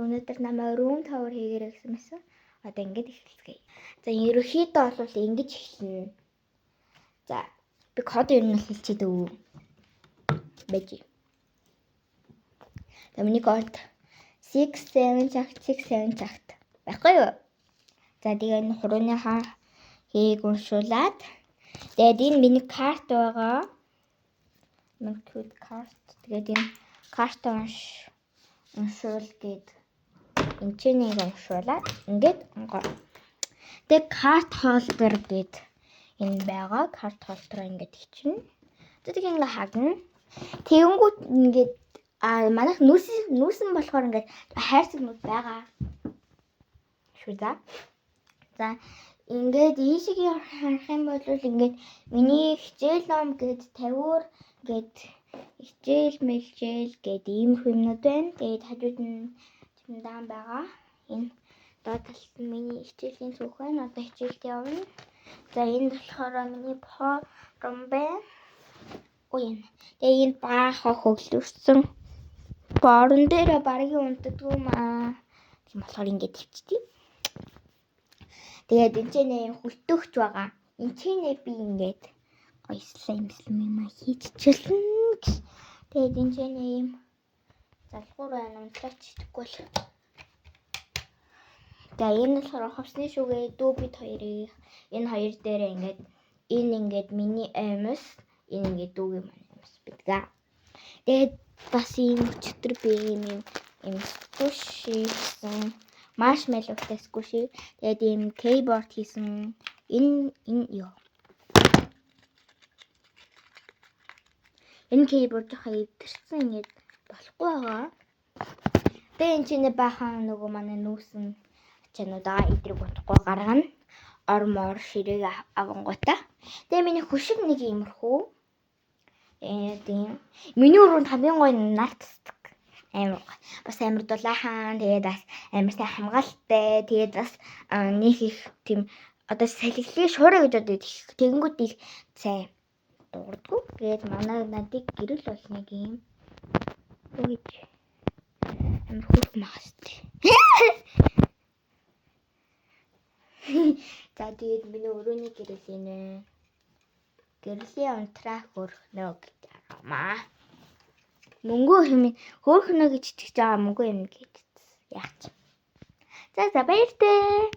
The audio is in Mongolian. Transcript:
өнөөдөр намайг room tour хийгээрэй гэсэн мэсэн. Одоо ингэж эхэлцгээе. За ерөөхдөө бол ингэж эхэлнэ. За би код ер нь хэлчихээ дөө. Бэж. За миний код 67 цагт байхгүй юу? За тэгээ энэ хурууныхаа хийг уншуулад тэгээд энэ миний карт байгаа. Маркет карт. Тэгээд энэ карт уншуул гээд энэ чинийг уншуулаад ингээд онгоо. Тэгээд карт холдер гээд энэ байгаа. Карт холдер ингээд хичнээн. Тэгээд ингээд хагна. Тэгэнгүүт ингээд манайх нүүсэн болохоор ингээд хайрцагнууд байгаа. Шүү за. За ингээд ийшиг харах юм бол ингээд миний хичээл ном гээд 50-аар гээд хичээл мэлжээл гээд ийм юмнууд байна. Тэгээд хажууд нь чимдаан байгаа. Энэ доод талд нь миний хичээлийн цүнх байна. Одоо хичээлд явна. За энэ болохоор миний форум байна. Ой. Тэгээд энэ баахаа хөглөрсөн. Форум дээр баргийн унтдаггүй маа. Тийм болохоор ингэж тавьчихъя. Тэгээд энэ ч нэм хөлтөгч байгаа. Энэ ч нэ би ингээд гоё слайм юм хийчихлээ. Тэгээд энэ ч нэм залхуур байна. Унтлаач идэхгүй л. Тэгээд энэ болохоор ховсны шүгээ дүүбит хоёрыг энэ хоёр дээр ингээд энэ ингээд миний аймс энэ ингээд дүүгийн маань аймс бидгээ. Тэгээд бас ийм өчтөр би ийм скуши хийсэн. Маршмеллоутай скуши. Тэгээд ийм кейборд хийсэн. Энэ ёо. Энэ кейборд жахаа өвдөрсөн ингээд болохгүй байгаа. Тэгээд энэ чинь баахан нөгөө манай нүүсэн ачаануудаа идрэг утахгүй гаргана. Ормор ширээг авангуудаа. Тэгээд миний хөшиг нэг иймэрхүү. Тийм. Миний өрөөнд хамгийн гоё нар тусдаг. Амар бас амар дулаахан. Тэгээд бас амар сайн хамгаалалтай. Тэгээд бас нэг их тийм одоо салхилыг шуурэ гэж одоо тэгэнгүүт их сайн дуурдгүү. Тэгээд манай надыг гэрэл бол нэг юм. Үгүй амар хөрх махастай. За тэгээд миний өрөөний гэрэл энэ. Гэрлийн унтраа хөрхнөө гэж арамаа. Мөнгө хэмээн хөрхнөө гэж итгэж байгаа мөнгө юм гэж яач. За баяртай.